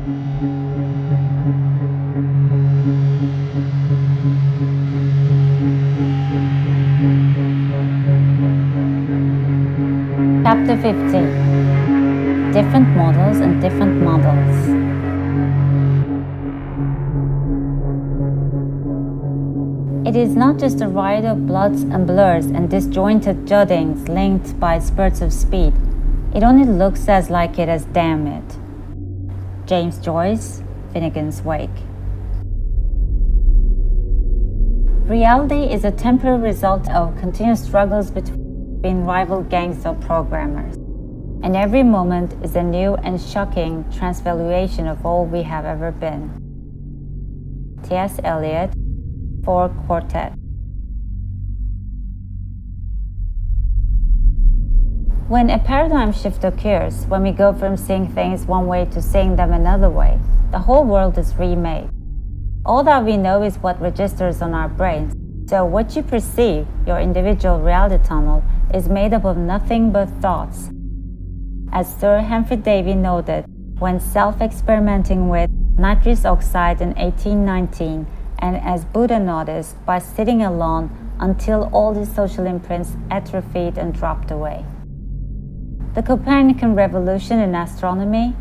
Chapter 15. Different models and different models. It is not just a riot of blots and blurs and disjointed jottings linked by spurts of speed. It only looks as like it as damn it. James Joyce, Finnegan's Wake. Reality is a temporary result of continuous struggles between rival gangs of programmers, and every moment is a new and shocking transvaluation of all we have ever been. T.S. Eliot, 4 Quartet. When a paradigm shift occurs, when we go from seeing things one way to seeing them another way, the whole world is remade. All that we know is what registers on our brains. So what you perceive, your individual reality tunnel, is made up of nothing but thoughts. As Sir Humphrey Davy noted, when self-experimenting with nitrous oxide in 1819, and as Buddha noticed, by sitting alone until all his social imprints atrophied and dropped away. The Copernican revolution in astronomy,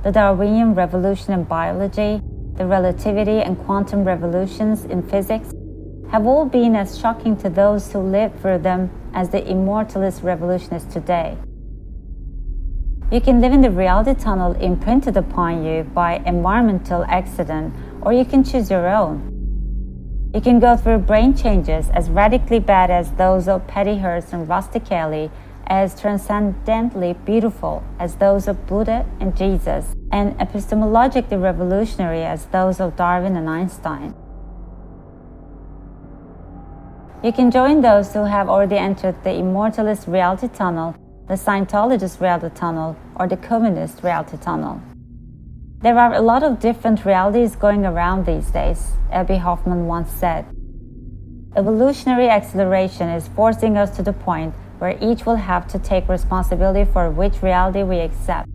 the Darwinian revolution in biology, the relativity and quantum revolutions in physics have all been as shocking to those who lived through them as the immortalist revolution is today. You can live in the reality tunnel imprinted upon you by environmental accident, or you can choose your own. You can go through brain changes as radically bad as those of Patty Hearst and Rusty Kelly, as transcendently beautiful as those of Buddha and Jesus, and epistemologically revolutionary as those of Darwin and Einstein. You can join those who have already entered the immortalist reality tunnel, the Scientologist reality tunnel, or the communist reality tunnel. There are a lot of different realities going around these days, Abby Hoffman once said. Evolutionary acceleration is forcing us to the point where each will have to take responsibility for which reality we accept.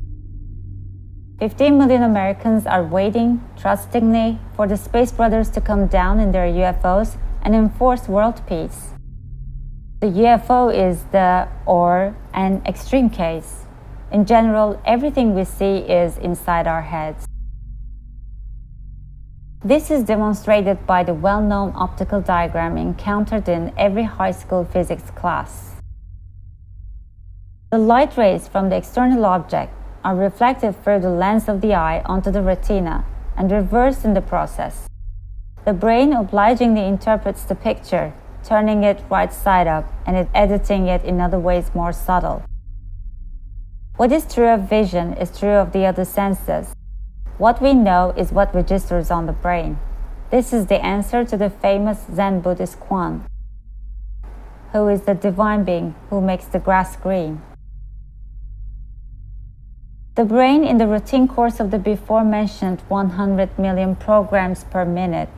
15 million Americans are waiting, trustingly, for the Space Brothers to come down in their UFOs and enforce world peace. The UFO is an extreme case. In general, everything we see is inside our heads. This is demonstrated by the well-known optical diagram encountered in every high school physics class. The light rays from the external object are reflected through the lens of the eye onto the retina and reversed in the process. The brain obligingly interprets the picture, turning it right side up and editing it in other ways more subtle. What is true of vision is true of the other senses. What we know is what registers on the brain. This is the answer to the famous Zen Buddhist Kwan, who is the divine being who makes the grass green. The brain, in the routine course of the before-mentioned 100 million programs per minute,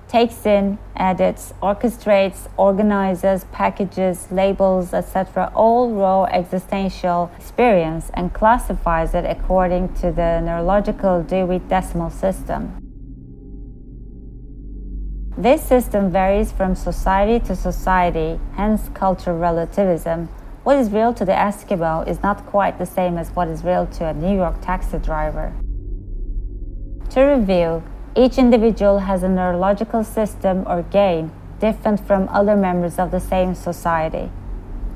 takes in, edits, orchestrates, organizes, packages, labels, etc., all raw existential experience and classifies it according to the neurological Dewey Decimal System. This system varies from society to society, hence cultural relativism. What is real to the Eskimo is not quite the same as what is real to a New York taxi driver. To review, each individual has a neurological system or game different from other members of the same society.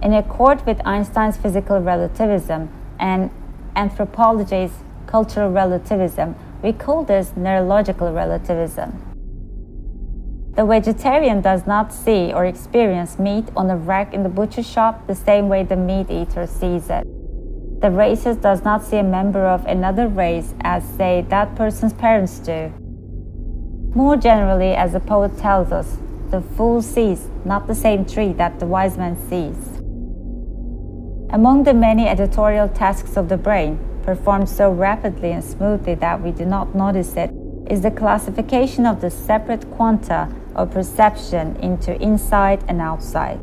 In accord with Einstein's physical relativism and anthropology's cultural relativism, we call this neurological relativism. The vegetarian does not see or experience meat on a rack in the butcher shop the same way the meat eater sees it. The racist does not see a member of another race as, say, that person's parents do. More generally, as the poet tells us, the fool sees not the same tree that the wise man sees. Among the many editorial tasks of the brain, performed so rapidly and smoothly that we do not notice it, is the classification of the separate quanta of perception into inside and outside.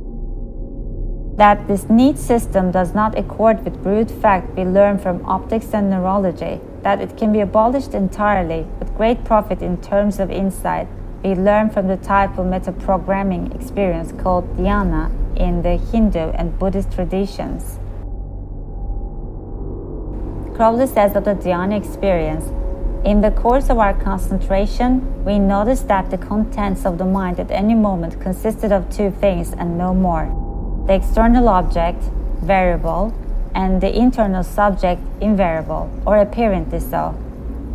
That this neat system does not accord with brute fact we learn from optics and neurology, that it can be abolished entirely with great profit in terms of insight, we learn from the type of metaprogramming experience called dhyana in the Hindu and Buddhist traditions. Crowley says of the dhyana experience, in the course of our concentration, we noticed that the contents of the mind at any moment consisted of two things and no more: the external object, variable, and the internal subject, invariable, or apparently so.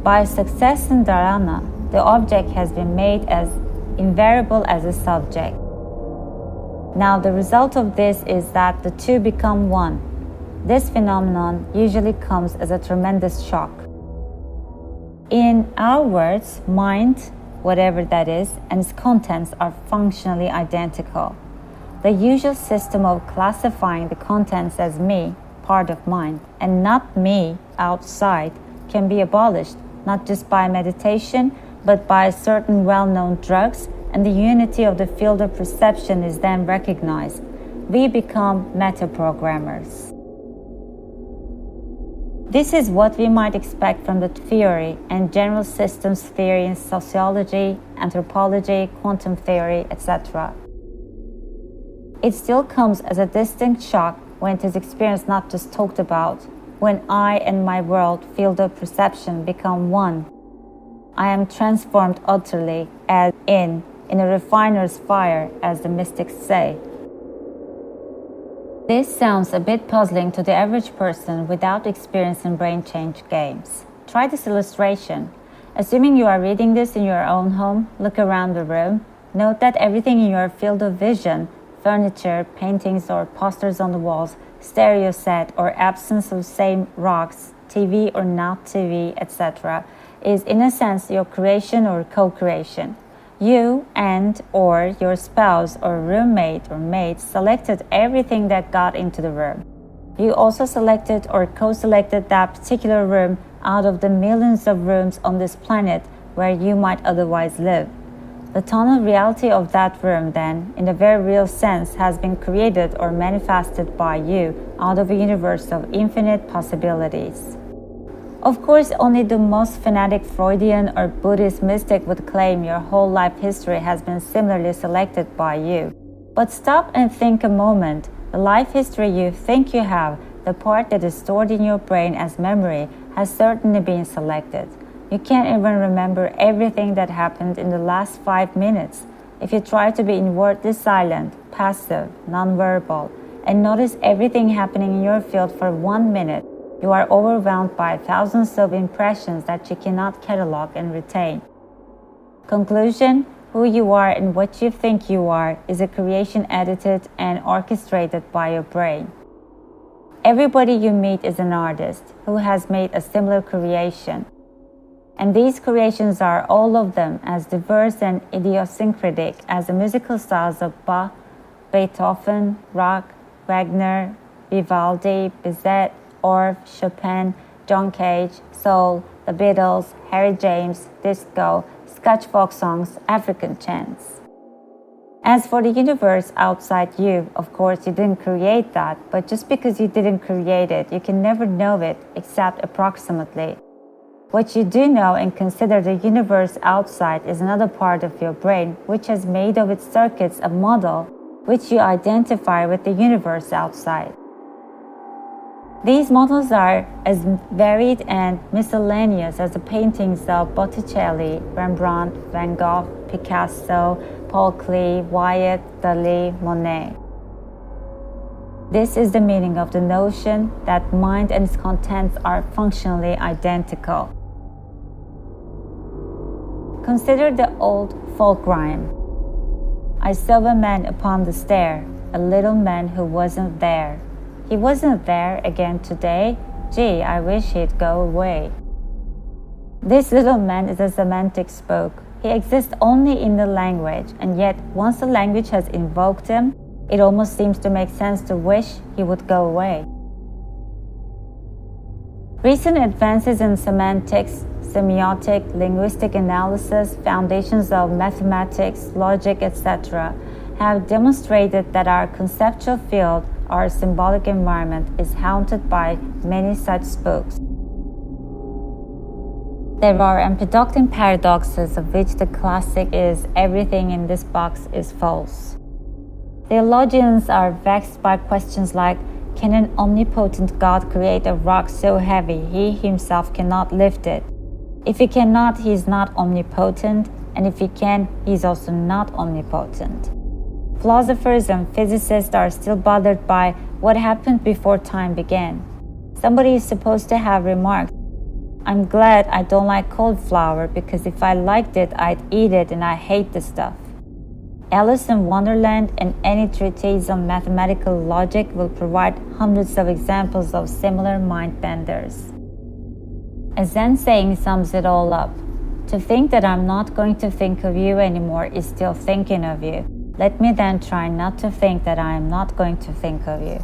By success in dhyana, the object has been made as invariable as a subject. Now, the result of this is that the two become one. This phenomenon usually comes as a tremendous shock. In our words, mind, whatever that is, and its contents are functionally identical. The usual system of classifying the contents as me, part of mind, and not me, outside, can be abolished, not just by meditation, but by certain well-known drugs, and the unity of the field of perception is then recognized. We become metaprogrammers. This is what we might expect from the theory and general systems theory in sociology, anthropology, quantum theory, etc. It still comes as a distinct shock when it is experienced, not just talked about, when I and my world, field of perception, become one. I am transformed utterly, as in a refiner's fire, as the mystics say. This sounds a bit puzzling to the average person without experience in brain change games. Try this illustration. Assuming you are reading this in your own home, look around the room. Note that everything in your field of vision, furniture, paintings or posters on the walls, stereo set or absence of same rocks, TV or not TV, etc., is in a sense your creation or co-creation. You and or your spouse or roommate or mate selected everything that got into the room. You also selected or co-selected that particular room out of the millions of rooms on this planet where you might otherwise live. The tonal reality of that room then, in a very real sense, has been created or manifested by you out of a universe of infinite possibilities. Of course, only the most fanatic Freudian or Buddhist mystic would claim your whole life history has been similarly selected by you. But stop and think a moment. The life history you think you have, the part that is stored in your brain as memory, has certainly been selected. You can't even remember everything that happened in the last 5 minutes. If you try to be inwardly silent, passive, nonverbal, and notice everything happening in your field for 1 minute, you are overwhelmed by thousands of impressions that you cannot catalog and retain. Conclusion: who you are and what you think you are is a creation edited and orchestrated by your brain. Everybody you meet is an artist who has made a similar creation. And these creations are, all of them, as diverse and idiosyncratic as the musical styles of Bach, Beethoven, Bach, Wagner, Vivaldi, Bizet, Orff, Chopin, John Cage, soul, the Beatles, Harry James, disco, Scotch folk songs, African chants. As for the universe outside you, of course you didn't create that, but just because you didn't create it, you can never know it except approximately. What you do know and consider the universe outside is another part of your brain which has made of its circuits a model which you identify with the universe outside. These models are as varied and miscellaneous as the paintings of Botticelli, Rembrandt, Van Gogh, Picasso, Paul Klee, Wyatt, Dali, Monet. This is the meaning of the notion that mind and its contents are functionally identical. Consider the old folk rhyme. I saw a man upon the stair, a little man who wasn't there. He wasn't there again today. Gee, I wish he'd go away. This little man is a semantic spook. He exists only in the language, and yet once the language has invoked him, it almost seems to make sense to wish he would go away. Recent advances in semantics, semiotic, linguistic analysis, foundations of mathematics, logic, etc., have demonstrated that our conceptual field, our symbolic environment, is haunted by many such spooks. There are Empedoclean paradoxes, of which the classic is everything in this box is false. Theologians are vexed by questions like, can an omnipotent God create a rock so heavy he himself cannot lift it? If he cannot, he is not omnipotent, and if he can, he is also not omnipotent. Philosophers and physicists are still bothered by what happened before time began. Somebody is supposed to have remarked, I'm glad I don't like cauliflower because if I liked it, I'd eat it and I hate the stuff. Alice in Wonderland and any treatise on mathematical logic will provide hundreds of examples of similar mind benders. A Zen saying sums it all up. To think that I'm not going to think of you anymore is still thinking of you. Let me then try not to think that I am not going to think of you.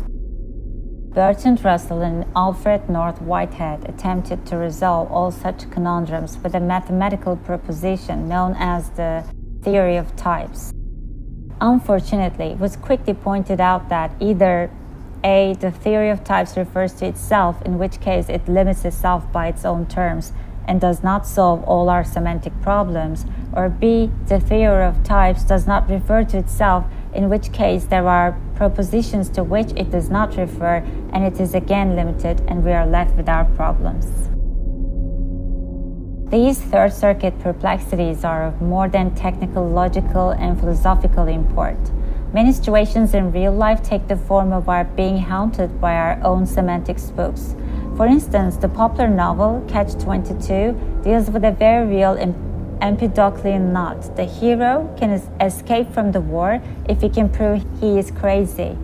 Bertrand Russell and Alfred North Whitehead attempted to resolve all such conundrums with a mathematical proposition known as the theory of types. Unfortunately, it was quickly pointed out that either A, the theory of types refers to itself, in which case it limits itself by its own terms and does not solve all our semantic problems, or B, the theory of types does not refer to itself, in which case there are propositions to which it does not refer, and it is again limited, and we are left with our problems. These third circuit perplexities are of more than technical, logical, and philosophical import. Many situations in real life take the form of our being haunted by our own semantic spooks. For instance, the popular novel Catch-22 deals with a very real Empedoclean knot. The hero can escape from the war if he can prove he is crazy.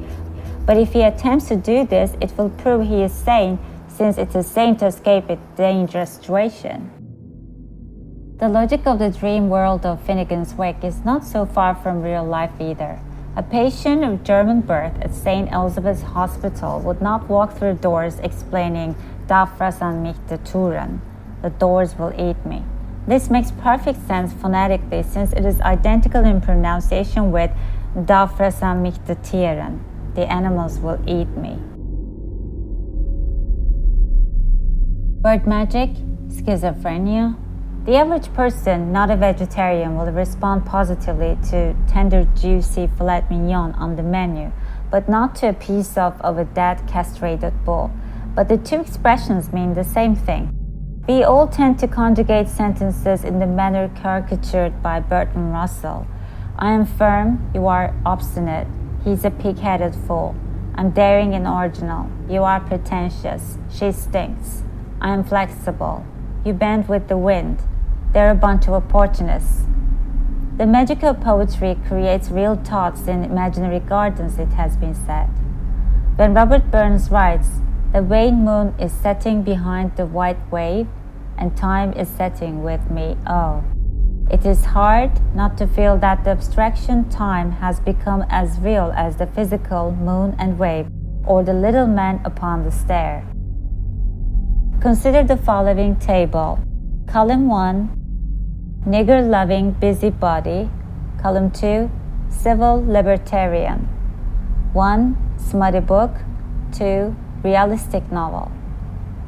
But if he attempts to do this, it will prove he is sane, since it is sane to escape a dangerous situation. The logic of the dream world of Finnegan's Wake is not so far from real life either. A patient of German birth at St. Elizabeth's Hospital would not walk through doors explaining "Da fressen mich die Touren," the doors will eat me. This makes perfect sense phonetically, since it is identical in pronunciation with "Da fressen mich die Tieren," the animals will eat me. Word magic, schizophrenia. The average person, not a vegetarian, will respond positively to tender, juicy filet mignon on the menu, but not to a piece of a dead, castrated bull. But the two expressions mean the same thing. We all tend to conjugate sentences in the manner caricatured by Bertrand Russell. I am firm, you are obstinate. He's a pig-headed fool. I'm daring and original. You are pretentious. She stinks. I am flexible. You bend with the wind. They're a bunch of opportunists. The magical poetry creates real thoughts in imaginary gardens, it has been said. When Robert Burns writes, the wan moon is setting behind the white wave, and time is setting with me, oh. It is hard not to feel that the abstraction time has become as real as the physical moon and wave, or the little man upon the stair. Consider the following table. Column 1, nigger-loving busybody. Column 2, civil libertarian. 1, smutty book. 2, realistic novel.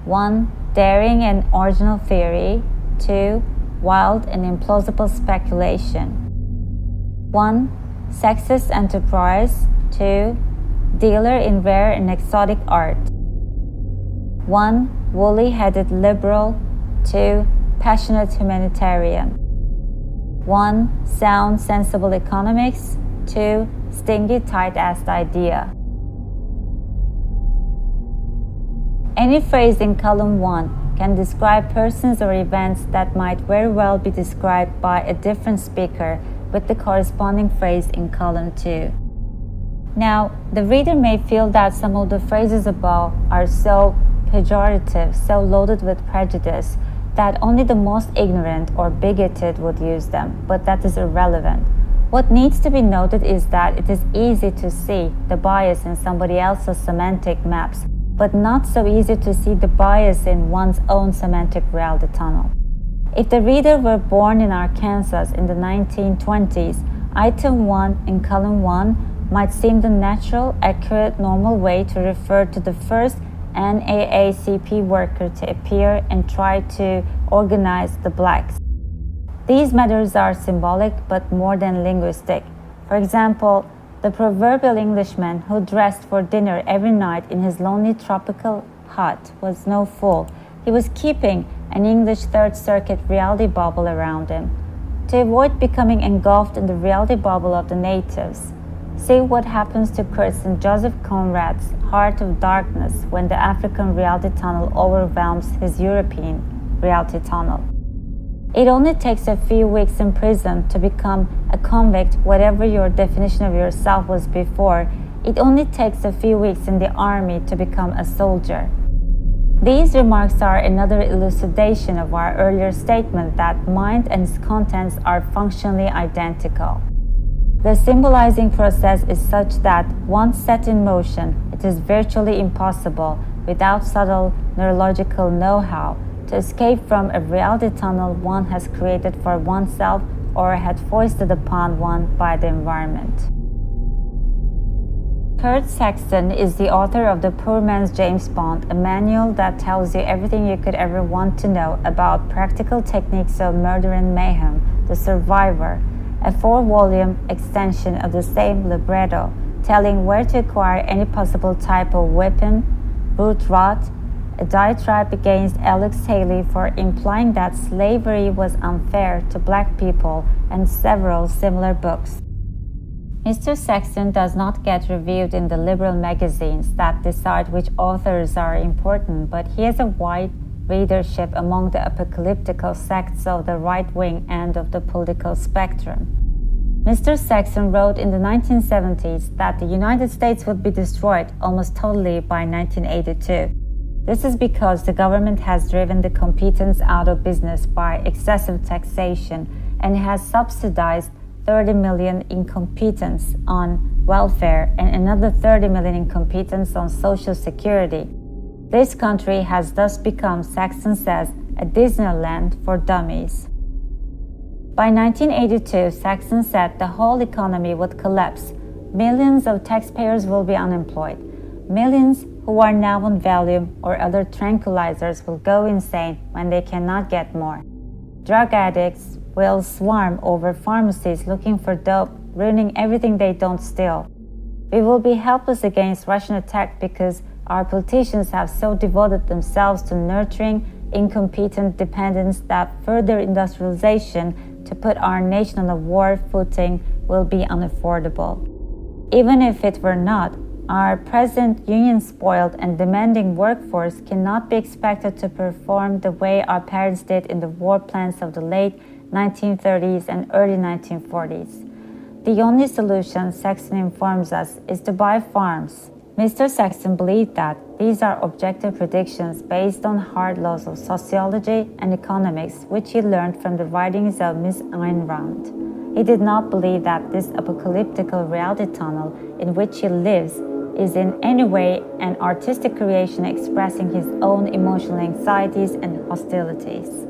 1, daring and original theory. 2, wild and implausible speculation. 1, sexist enterprise. 2, dealer in rare and exotic art. 1, woolly-headed liberal. 2, passionate humanitarian. 1, sound, sensible economics. 2, stingy, tight-assed idea. Any phrase in column 1 can describe persons or events that might very well be described by a different speaker with the corresponding phrase in column 2. Now, the reader may feel that some of the phrases above are so pejorative, so loaded with prejudice, that only the most ignorant or bigoted would use them, but that is irrelevant. What needs to be noted is that it is easy to see the bias in somebody else's semantic maps, but not so easy to see the bias in one's own semantic reality tunnel. If the reader were born in Arkansas in the 1920s, item 1 in column 1 might seem the natural, accurate, normal way to refer to the first NAACP worker to appear and try to organize the blacks. These matters are symbolic but more than linguistic. For example, the proverbial Englishman who dressed for dinner every night in his lonely tropical hut was no fool. He was keeping an English Third Circuit reality bubble around him. To avoid becoming engulfed in the reality bubble of the natives, see what happens to Kirsten Joseph Conrad's Heart of Darkness when the African reality tunnel overwhelms his European reality tunnel. It only takes a few weeks in prison to become a convict, whatever your definition of yourself was before. It only takes a few weeks in the army to become a soldier. These remarks are another elucidation of our earlier statement that mind and its contents are functionally identical. The symbolizing process is such that once set in motion, it is virtually impossible, without subtle neurological know-how, to escape from a reality tunnel one has created for oneself or had foisted upon one by the environment. Kurt Saxton is the author of The Poor Man's James Bond, a manual that tells you everything you could ever want to know about practical techniques of murder and mayhem, The Survivor, a 4-volume extension of the same libretto, telling where to acquire any possible type of weapon, boot rot, a diatribe against Alex Haley for implying that slavery was unfair to black people, and several similar books. Mr. Saxton does not get reviewed in the liberal magazines that decide which authors are important, but he has a wide readership among the apocalyptical sects of the right-wing end of the political spectrum. Mr. Saxton wrote in the 1970s that the United States would be destroyed almost totally by 1982. This is because the government has driven the competents out of business by excessive taxation and has subsidized 30 million incompetents on welfare and another 30 million incompetents on Social Security. This country has thus become, Saxton says, a Disneyland for dummies. By 1982, Saxton said the whole economy would collapse. Millions of taxpayers will be unemployed. Millions who are now on Valium or other tranquilizers will go insane when they cannot get more. Drug addicts will swarm over pharmacies looking for dope, ruining everything they don't steal. We will be helpless against Russian attack because our politicians have so devoted themselves to nurturing incompetent dependents that further industrialization to put our nation on a war footing will be unaffordable. Even if it were not, our present union-spoiled and demanding workforce cannot be expected to perform the way our parents did in the war plants of the late 1930s and early 1940s. The only solution, Saxton informs us, is to buy farms. Mr. Saxton believed that these are objective predictions based on hard laws of sociology and economics, which he learned from the writings of Miss Ayn Rand. He did not believe that this apocalyptical reality tunnel in which he lives is in any way an artistic creation expressing his own emotional anxieties and hostilities.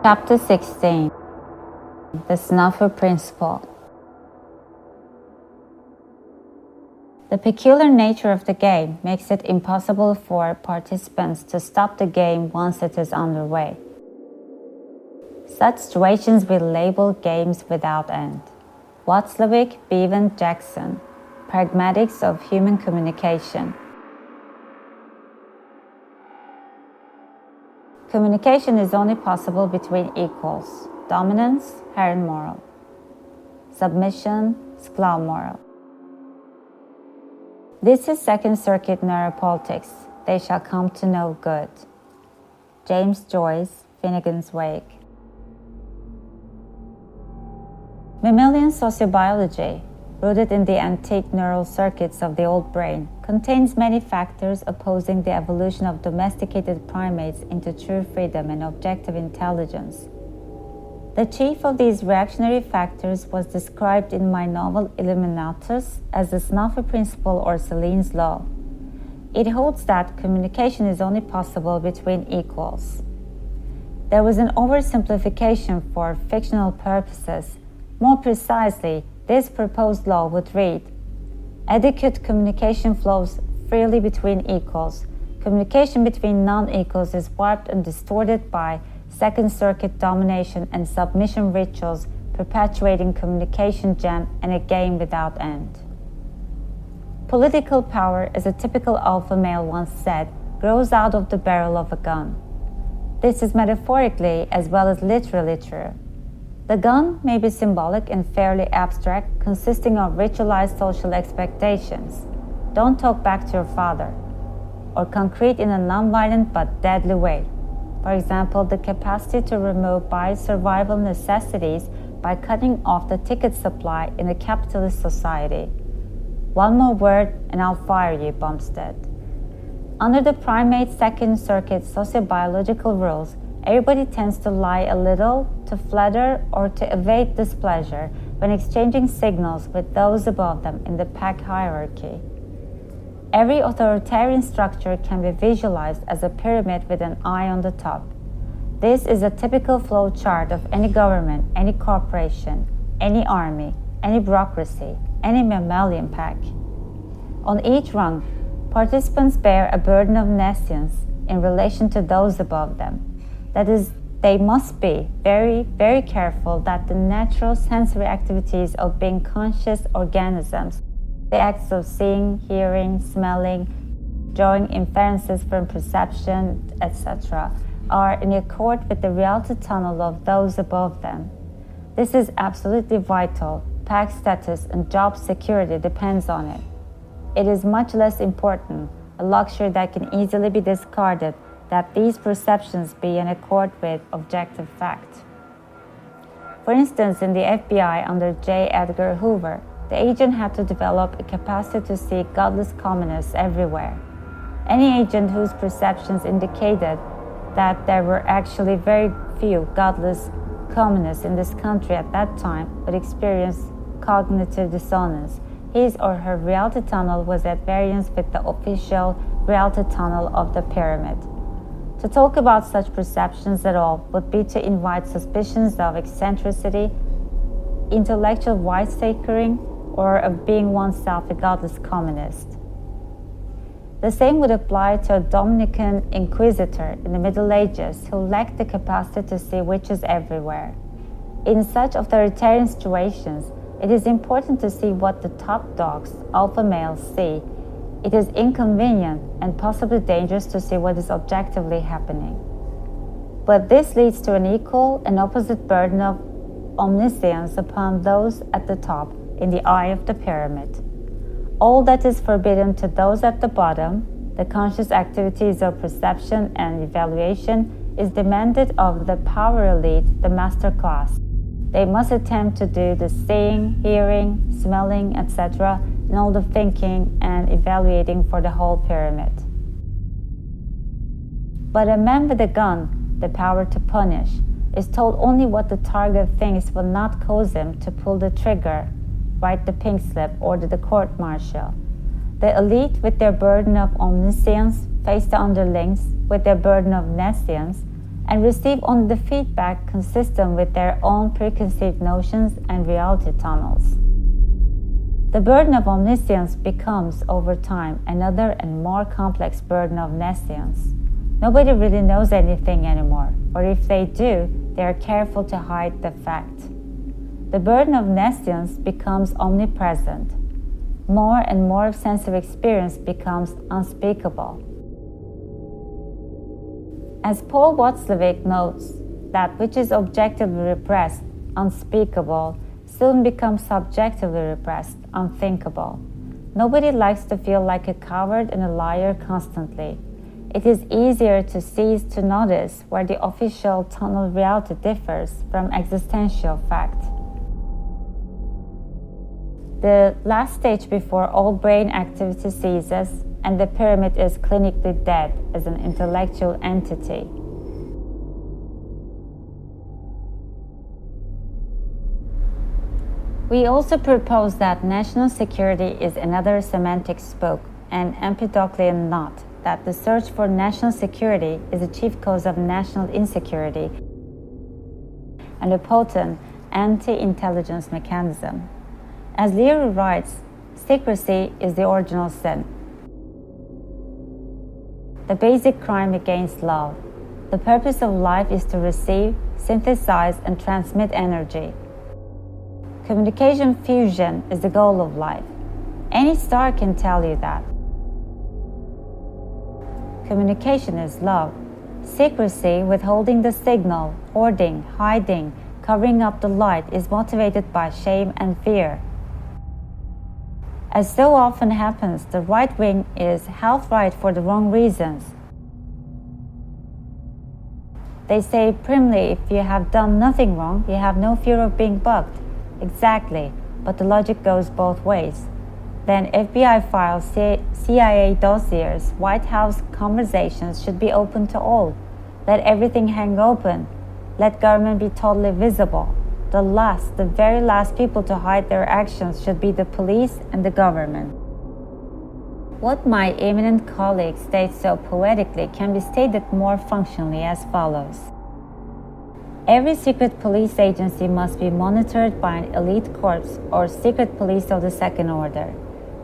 Chapter 16. The Snuffer Principle. The peculiar nature of the game makes it impossible for participants to stop the game once it is underway. Such situations we label games without end. Watzlawick, Bevan, Jackson. Pragmatics of Human Communication. Communication is only possible between equals. Dominance, Herren moral. Submission, Sklar moral. This is Second Circuit neuropolitics. They shall come to no good. James Joyce, Finnegan's Wake. Mammalian sociobiology, rooted in the antique neural circuits of the old brain, contains many factors opposing the evolution of domesticated primates into true freedom and objective intelligence. The chief of these reactionary factors was described in my novel Illuminatus as the Snuffer Principle or Celine's Law. It holds that communication is only possible between equals. There was an oversimplification for fictional purposes. More precisely, this proposed law would read, adequate communication flows freely between equals. Communication between non-equals is warped and distorted by Second Circuit domination and submission rituals, perpetuating communication jam and a game without end. Political power, as a typical alpha male once said, grows out of the barrel of a gun. This is metaphorically as well as literally true. The gun may be symbolic and fairly abstract, consisting of ritualized social expectations. Don't talk back to your father. Or concrete in a nonviolent but deadly way. For example, the capacity to remove bio-survival necessities by cutting off the ticket supply in a capitalist society. One more word and I'll fire you, Bumstead. Under the primate Second Circuit sociobiological rules, everybody tends to lie a little, to flatter, or to evade displeasure when exchanging signals with those above them in the pack hierarchy. Every authoritarian structure can be visualized as a pyramid with an eye on the top. This is a typical flow chart of any government, any corporation, any army, any bureaucracy, any mammalian pack. On each rung, participants bear a burden of nescience in relation to those above them. That is, they must be very, very careful that the natural sensory activities of being conscious organisms, the acts of seeing, hearing, smelling, drawing inferences from perception, etc., are in accord with the reality tunnel of those above them. This is absolutely vital. Pack status and job security depends on it. It is much less important, a luxury that can easily be discarded, that these perceptions be in accord with objective fact. For instance, in the FBI under J. Edgar Hoover, the agent had to develop a capacity to see godless communists everywhere. Any agent whose perceptions indicated that there were actually very few godless communists in this country at that time would experience cognitive dissonance. His or her reality tunnel was at variance with the official reality tunnel of the pyramid. To talk about such perceptions at all would be to invite suspicions of eccentricity, intellectual wisecracking, or of being oneself a godless communist. The same would apply to a Dominican inquisitor in the Middle Ages who lacked the capacity to see witches everywhere. In such authoritarian situations, it is important to see what the top dogs, alpha males, see. It is inconvenient and possibly dangerous to see what is objectively happening. But this leads to an equal and opposite burden of omniscience upon those at the top in the eye of the pyramid. All that is forbidden to those at the bottom, the conscious activities of perception and evaluation, is demanded of the power elite, the master class. They must attempt to do the seeing, hearing, smelling, etc., and all the thinking and evaluating for the whole pyramid. But a man with a gun, the power to punish, is told only what the target thinks will not cause him to pull the trigger, write the pink slip, order the court-martial. The elite, with their burden of omniscience, face the underlings with their burden of nescience, and receive only the feedback consistent with their own preconceived notions and reality tunnels. The burden of omniscience becomes, over time, another and more complex burden of nescience. Nobody really knows anything anymore, or if they do, they are careful to hide the fact. The burden of nescience becomes omnipresent. More and more of sensory experience becomes unspeakable. As Paul Watzlawick notes, that which is objectively repressed, unspeakable, soon becomes subjectively repressed, unthinkable. Nobody likes to feel like a coward and a liar constantly. It is easier to cease to notice where the official tunnel reality differs from existential fact. The last stage before all brain activity ceases and the pyramid is clinically dead as an intellectual entity. We also propose that national security is another semantic spook, an Empedoclean knot, that the search for national security is the chief cause of national insecurity and a potent anti-intelligence mechanism. As Leary writes, secrecy is the original sin, the basic crime against love. The purpose of life is to receive, synthesize, and transmit energy. Communication fusion is the goal of life. Any star can tell you that. Communication is love. Secrecy, withholding the signal, hoarding, hiding, covering up the light is motivated by shame and fear. As so often happens, the right wing is half right for the wrong reasons. They say primly, if you have done nothing wrong, you have no fear of being bugged. Exactly, but the logic goes both ways. Then FBI files, CIA dossiers, White House conversations should be open to all. Let everything hang open. Let government be totally visible. The very last people to hide their actions should be the police and the government. What my eminent colleague states so poetically can be stated more functionally as follows. Every secret police agency must be monitored by an elite corps or secret police of the second order.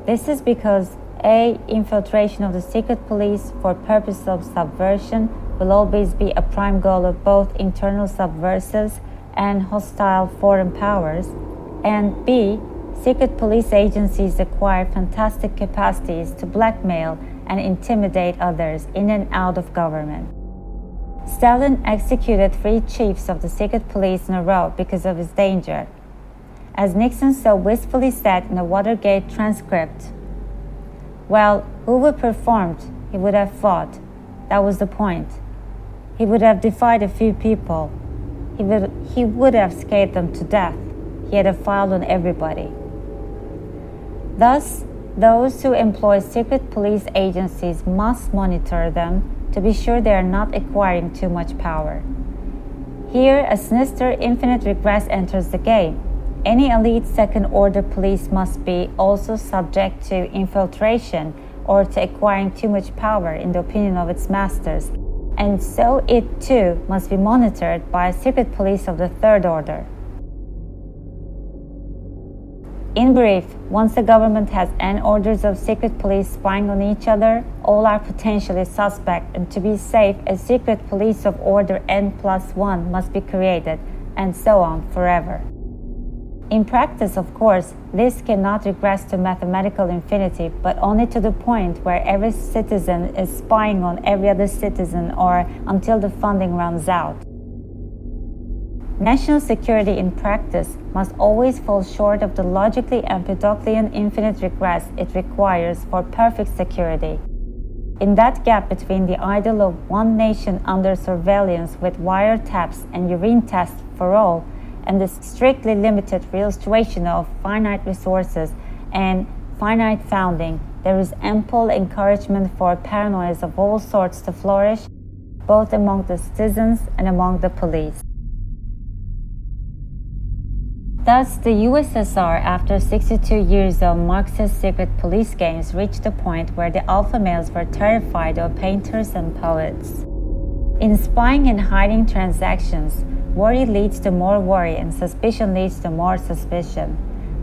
This is because A. Infiltration of the secret police for purpose of subversion will always be a prime goal of both internal subversives and hostile foreign powers, and B. Secret police agencies acquire fantastic capacities to blackmail and intimidate others in and out of government. Stalin executed 3 chiefs of the secret police in a row because of his danger. As Nixon so wistfully said in the Watergate transcript, well, who would performed, he would have fought. That was the point. He would have defied a few people. He would have scared them to death. He had a file on everybody. Thus, those who employ secret police agencies must monitor them to be sure they are not acquiring too much power. Here, a sinister infinite regress enters the game. Any elite second-order police must be also subject to infiltration or to acquiring too much power in the opinion of its masters, and so it too must be monitored by a secret police of the third order. In brief, once the government has N orders of secret police spying on each other, all are potentially suspect, and to be safe, a secret police of order N+1 must be created, and so on forever. In practice, of course, this cannot regress to mathematical infinity, but only to the point where every citizen is spying on every other citizen or until the funding runs out. National security in practice must always fall short of the logically Empedoclean infinite regress it requires for perfect security. In that gap between the ideal of one nation under surveillance with wiretaps and urine tests for all, and the strictly limited real situation of finite resources and finite founding, there is ample encouragement for paranoias of all sorts to flourish, both among the citizens and among the police. Thus, the USSR, after 62 years of Marxist secret police games, reached a point where the alpha males were terrified of painters and poets. In spying and hiding transactions, worry leads to more worry and suspicion leads to more suspicion.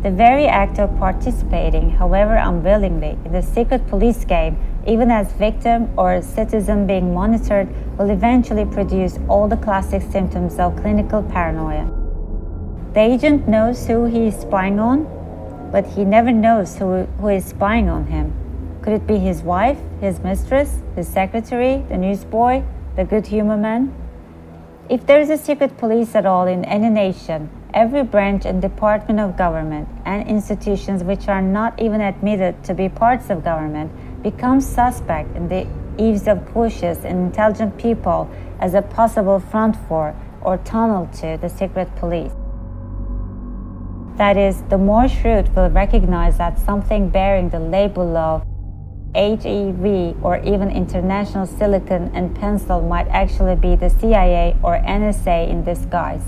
The very act of participating, however unwillingly, in the secret police game, even as victim or citizen being monitored, will eventually produce all the classic symptoms of clinical paranoia. The agent knows who he is spying on, but he never knows who is spying on him. Could it be his wife, his mistress, his secretary, the newsboy, the good humor man? If there is a secret police at all in any nation, every branch and department of government and institutions which are not even admitted to be parts of government become suspect in the eaves of cautious and intelligent people as a possible front for or tunnel to the secret police. That is, the more shrewd will recognize that something bearing the label of HEV or even International Silicon and Pencil might actually be the CIA or NSA in disguise.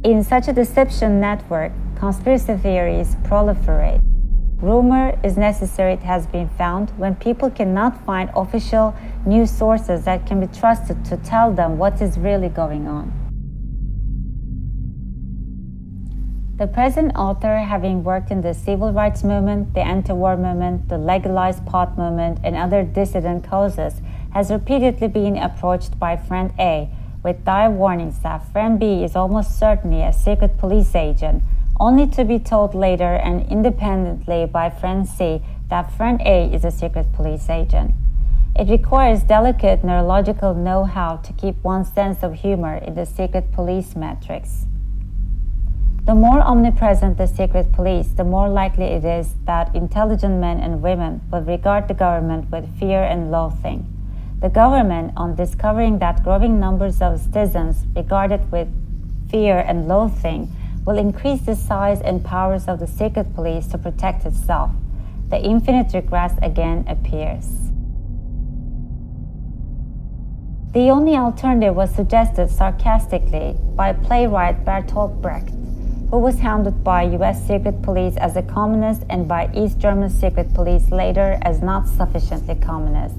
In such a deception network, conspiracy theories proliferate. Rumor is necessary, it has been found, when people cannot find official news sources that can be trusted to tell them what is really going on. The present author, having worked in the civil rights movement, the anti-war movement, the legalized pot movement, and other dissident causes, has repeatedly been approached by friend A with dire warnings that friend B is almost certainly a secret police agent, only to be told later and independently by friend C that friend A is a secret police agent. It requires delicate neurological know-how to keep one's sense of humor in the secret police matrix. The more omnipresent the secret police, the more likely it is that intelligent men and women will regard the government with fear and loathing. The government, on discovering that growing numbers of citizens regard it with fear and loathing, will increase the size and powers of the secret police to protect itself. The infinite regress again appears. The only alternative was suggested sarcastically by playwright Bertolt Brecht, who was hounded by US secret police as a communist and by East German secret police later as not sufficiently communist.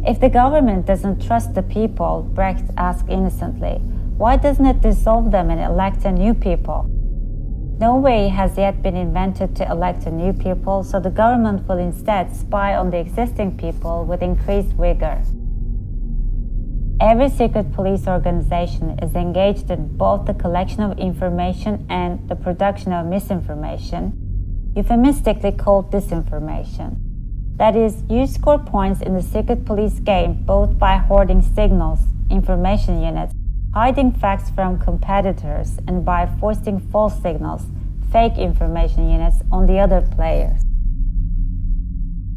If the government doesn't trust the people, Brecht asked innocently, why doesn't it dissolve them and elect a new people? No way has yet been invented to elect a new people, so the government will instead spy on the existing people with increased vigor. Every secret police organization is engaged in both the collection of information and the production of misinformation, euphemistically called disinformation. That is, you score points in the secret police game both by hoarding signals, information units, hiding facts from competitors, and by foisting false signals, fake information units, on the other players.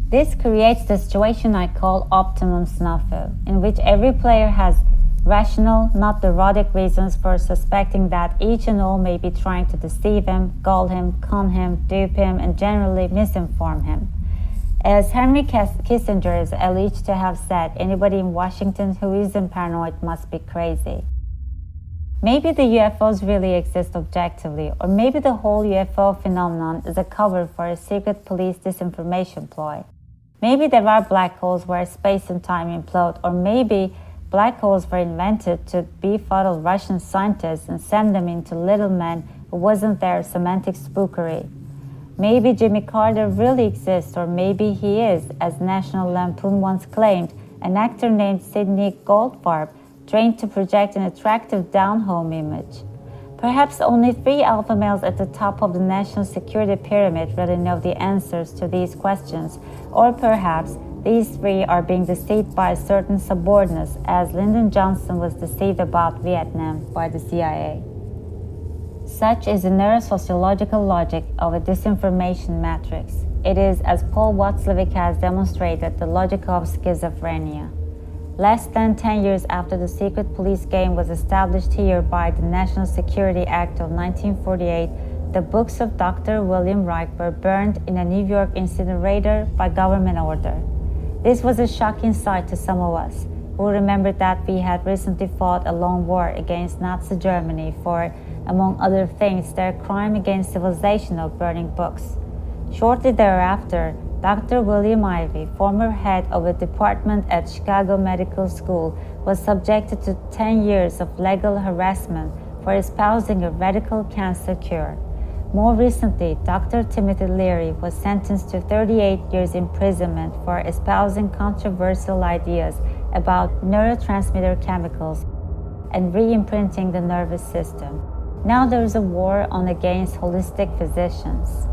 This creates the situation I call optimum snafu, in which every player has rational, not neurotic reasons for suspecting that each and all may be trying to deceive him, gull him, con him, dupe him, and generally misinform him. As Henry Kissinger is alleged to have said, anybody in Washington who isn't paranoid must be crazy. Maybe the UFOs really exist objectively, or maybe the whole UFO phenomenon is a cover for a secret police disinformation ploy. Maybe there are black holes where space and time implode, or maybe black holes were invented to befuddle Russian scientists and send them into little men who wasn't their semantic spookery. Maybe Jimmy Carter really exists, or maybe he is, as National Lampoon once claimed, an actor named Sidney Goldfarb, trained to project an attractive down-home image. Perhaps only 3 alpha males at the top of the national security pyramid really know the answers to these questions, or perhaps these 3 are being deceived by certain subordinates, as Lyndon Johnson was deceived about Vietnam by the CIA. Such is the neurosociological logic of a disinformation matrix. It is, as Paul Watzlawick has demonstrated, the logic of schizophrenia. Less than 10 years after the secret police game was established here by the National Security Act of 1948, the books of Dr. William Reich were burned in a New York incinerator by government order. This was a shocking sight to some of us, who remembered that we had recently fought a long war against Nazi Germany for, among other things, their crime against civilization of burning books. Shortly thereafter, Dr. William Ivey, former head of a department at Chicago Medical School, was subjected to 10 years of legal harassment for espousing a radical cancer cure. More recently, Dr. Timothy Leary was sentenced to 38 years imprisonment for espousing controversial ideas about neurotransmitter chemicals and re-imprinting the nervous system. Now there is a war on against holistic physicians.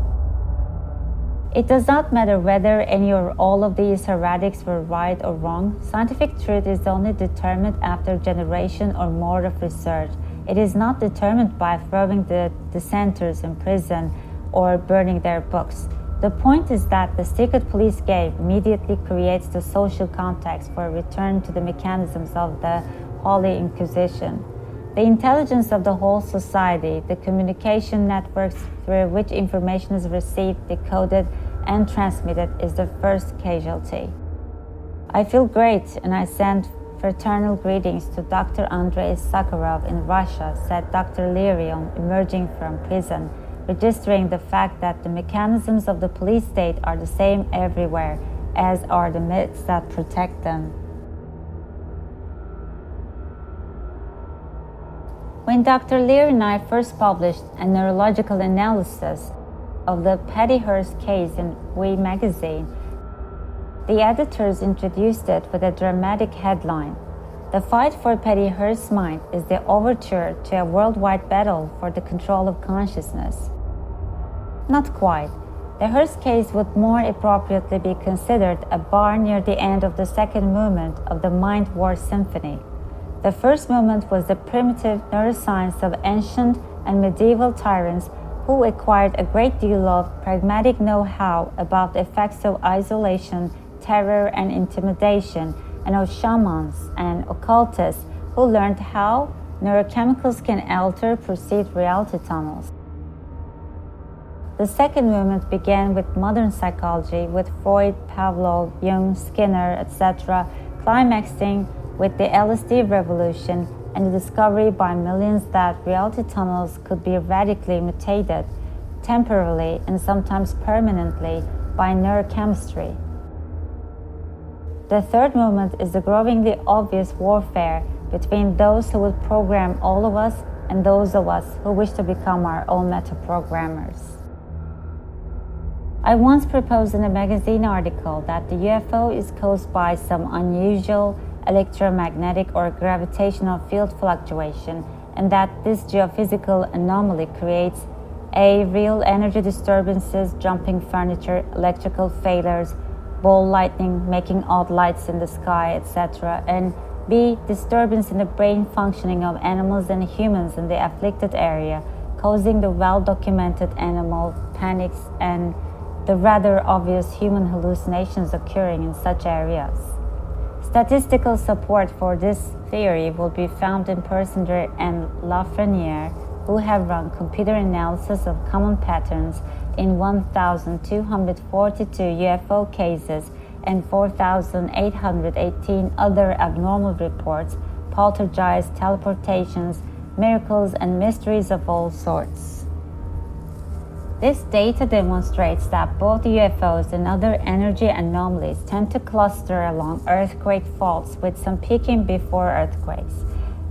It does not matter whether any or all of these heretics were right or wrong. Scientific truth is only determined after a generation or more of research. It is not determined by throwing the dissenters in prison or burning their books. The point is that the secret police game immediately creates the social context for a return to the mechanisms of the Holy Inquisition. The intelligence of the whole society, the communication networks through which information is received, decoded, and transmitted is the first casualty. I feel great, and I send fraternal greetings to Dr. Andrei Sakharov in Russia, said Dr. Leary on emerging from prison, registering the fact that the mechanisms of the police state are the same everywhere, as are the myths that protect them. When Dr. Leary and I first published a neurological analysis of the Patty Hearst case in We magazine, the editors introduced it with a dramatic headline: "The fight for Patty Hearst's mind is the overture to a worldwide battle for the control of consciousness." Not quite. The Hearst case would more appropriately be considered a bar near the end of the second movement of the Mind War Symphony. The first movement was the primitive neuroscience of ancient and medieval tyrants who acquired a great deal of pragmatic know-how about the effects of isolation, terror, and intimidation, and of shamans and occultists who learned how neurochemicals can alter perceived reality tunnels. The second movement began with modern psychology, with Freud, Pavlov, Jung, Skinner, etc., climaxing with the LSD revolution and the discovery by millions that reality tunnels could be radically mutated, temporarily and sometimes permanently, by neurochemistry. The third movement is the growingly obvious warfare between those who would program all of us and those of us who wish to become our own meta-programmers. I once proposed in a magazine article that the UFO is caused by some unusual electromagnetic or gravitational field fluctuation, and that this geophysical anomaly creates A. real energy disturbances, jumping furniture, electrical failures, ball lightning, making odd lights in the sky, etc., and B. disturbance in the brain functioning of animals and humans in the afflicted area, causing the well-documented animal panics and the rather obvious human hallucinations occurring in such areas. Statistical support for this theory will be found in Persinger and Lafreniere, who have run computer analysis of common patterns in 1,242 UFO cases and 4,818 other abnormal reports, poltergeists, teleportations, miracles, and mysteries of all sorts. This data demonstrates that both UFOs and other energy anomalies tend to cluster along earthquake faults, with some peaking before earthquakes.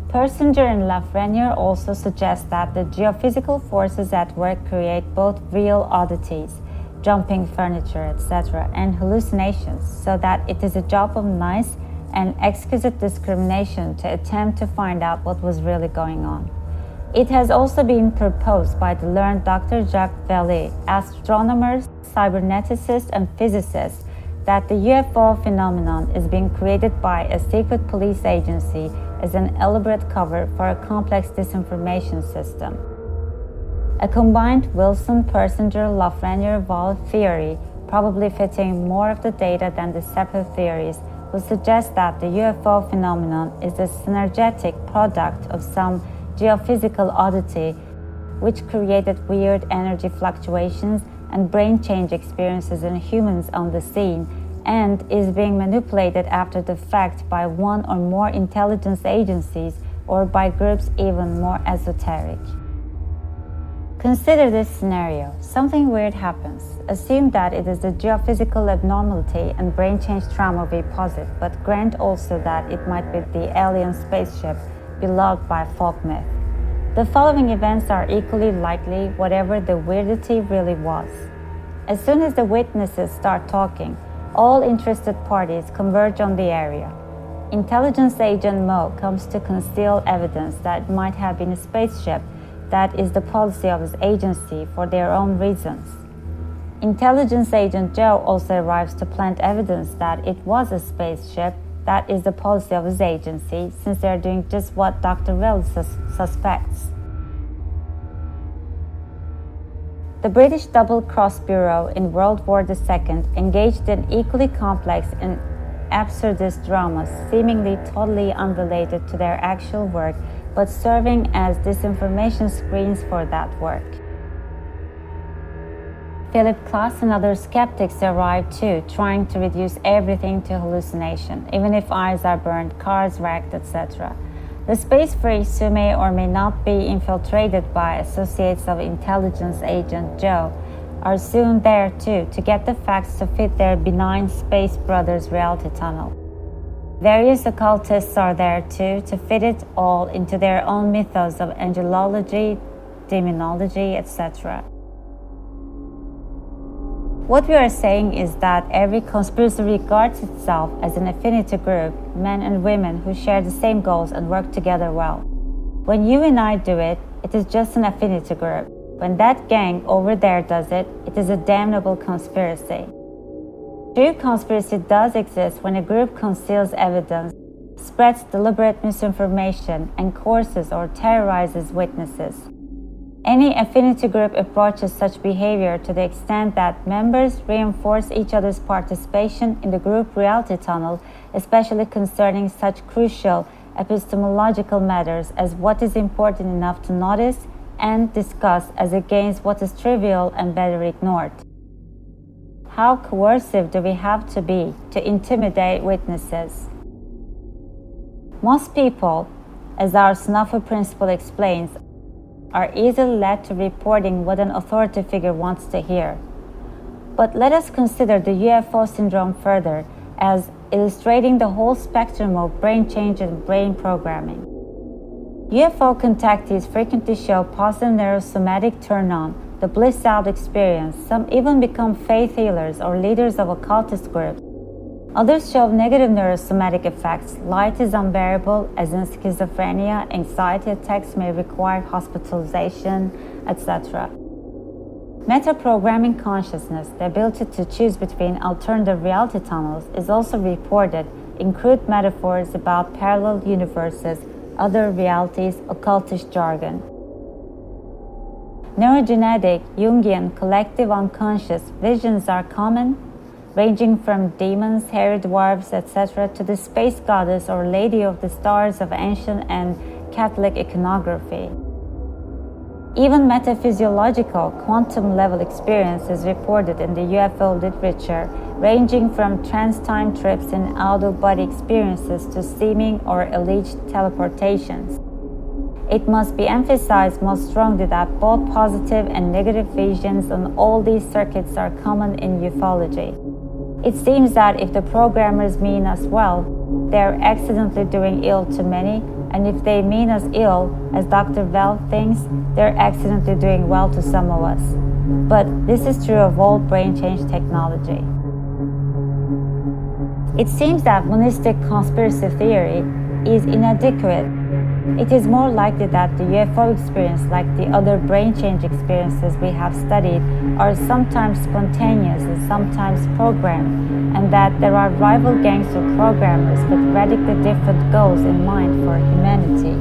Persinger and Lafreniere also suggest that the geophysical forces at work create both real oddities, jumping furniture, etc., and hallucinations, so that it is a job of nice and exquisite discrimination to attempt to find out what was really going on. It has also been proposed by the learned Dr. Jacques Vallée, astronomers, cyberneticists, and physicists, that the UFO phenomenon is being created by a secret police agency as an elaborate cover for a complex disinformation system. A combined Wilson-Persinger-Lafreniere-Wall theory, probably fitting more of the data than the separate theories, would suggest that the UFO phenomenon is a synergetic product of some geophysical oddity which created weird energy fluctuations and brain change experiences in humans on the scene, and is being manipulated after the fact by one or more intelligence agencies or by groups even more esoteric. Consider this scenario. Something weird happens. Assume that it is a geophysical abnormality and brain change trauma we posit, but grant also that it might be the alien spaceship beloved by folk myth. The following events are equally likely, whatever the weirdity really was. As soon as the witnesses start talking, all interested parties converge on the area. Intelligence agent Mo comes to conceal evidence that it might have been a spaceship. That is the policy of his agency for their own reasons. Intelligence agent Joe also arrives to plant evidence that it was a spaceship. That is the policy of his agency, since they are doing just what Dr. Well suspects. The British Double Cross Bureau in World War II engaged in equally complex and absurdist dramas, seemingly totally unrelated to their actual work, but serving as disinformation screens for that work. Philip Klass and other skeptics arrived too, trying to reduce everything to hallucination, even if eyes are burned, cars wrecked, etc. The space freaks who may or may not be infiltrated by associates of intelligence agent Joe are soon there too to get the facts to fit their benign Space Brothers reality tunnel. Various occultists are there too to fit it all into their own mythos of angelology, demonology, etc. What we are saying is that every conspiracy regards itself as an affinity group, men and women who share the same goals and work together well. When you and I do it, it is just an affinity group. When that gang over there does it, it is a damnable conspiracy. True conspiracy does exist when a group conceals evidence, spreads deliberate misinformation, and coerces or terrorizes witnesses. Any affinity group approaches such behavior to the extent that members reinforce each other's participation in the group reality tunnel, especially concerning such crucial epistemological matters as what is important enough to notice and discuss as against what is trivial and better ignored. How coercive do we have to be to intimidate witnesses? Most people, as our Snuffer principle explains, are easily led to reporting what an authority figure wants to hear. But let us consider the UFO syndrome further as illustrating the whole spectrum of brain change and brain programming. UFO contactees frequently show positive neurosomatic turn-on, the bliss-out experience. Some even become faith healers or leaders of occultist groups. Others show negative neurosomatic effects. Light is unbearable, as in schizophrenia, anxiety attacks may require hospitalization, etc. Metaprogramming consciousness, the ability to choose between alternative reality tunnels, is also reported in crude metaphors about parallel universes, other realities, occultist jargon. Neurogenetic, Jungian, collective unconscious visions are common, ranging from demons, hairy dwarfs, etc., to the space goddess or lady of the stars of ancient and Catholic iconography. Even metaphysiological, quantum-level experience is reported in the UFO literature, ranging from trance-time trips and out-of-body experiences to seeming or alleged teleportations. It must be emphasized most strongly that both positive and negative visions on all these circuits are common in ufology. It seems that if the programmers mean us well, they are accidentally doing ill to many, and if they mean us ill, as Dr. Vel thinks, they are accidentally doing well to some of us. But this is true of all brain change technology. It seems that monistic conspiracy theory is inadequate. It is more likely that the UFO experience, like the other brain change experiences we have studied, are sometimes spontaneous and sometimes programmed, and that there are rival gangs of programmers with radically different goals in mind for humanity.